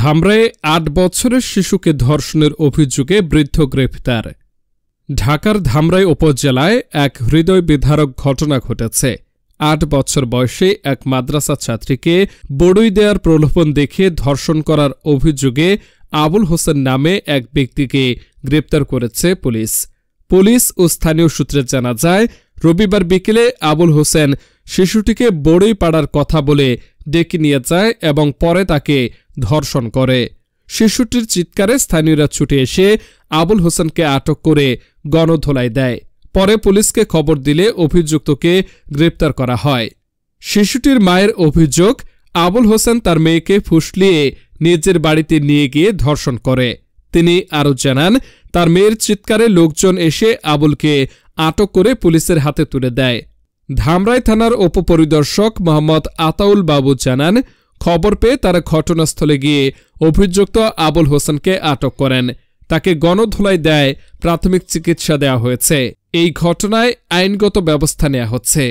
ধামরায়ে ৮ বছরের শিশুকে ধর্ষণের অভিযোগে বৃদ্ধ গ্রেফতার। ঢাকার ধামরাই উপজেলায় এক হৃদয় বিদারক ঘটনা ঘটেছে। ৮ বছর বয়সে এক মাদ্রাসা ছাত্রীকে বড়ই দেওয়ার প্রলোভন দেখিয়ে ধর্ষণ করার অভিযোগে আবুল হোসেন নামে এক ব্যক্তিকে গ্রেপ্তার করেছে পুলিশ। পুলিশ ও স্থানীয় সূত্রে জানা যায়, রবিবার বিকেলে আবুল হোসেন শিশুটিকে বড়ই পাড়ার কথা বলে ডেকে নিয়ে যায় এবং পরে তাকে ধর্ষণ করে। শিশুটির চিৎকারে স্থানীয়রা ছুটে এসে আবুল হোসেনকে আটক করে গণধোলাই দেয়। পরে পুলিশকে খবর দিলে অভিযুক্তকে গ্রেপ্তার করা হয়। শিশুটির মায়ের অভিযোগ, আবুল হোসেন তার মেয়েকে ফুসলিয়ে নিজের বাড়িতে নিয়ে গিয়ে ধর্ষণ করে। তিনি আরও জানান, তার মেয়ের চিৎকারে লোকজন এসে আবুলকে আটক করে পুলিশের হাতে তুলে দেয়। ধামরাই থানার উপপরিদর্শক মোহাম্মদ আতাউল বাবু জানান, খবর পেয়ে তারা ঘটনাস্থলে গিয়ে অভিযুক্ত আবুল হোসেনকে আটক করেন। তাকে গণধোলাই দেয়, প্রাথমিক চিকিৎসা দেওয়া হয়েছে। এই ঘটনায় আইনগত ব্যবস্থা নেওয়া হচ্ছে।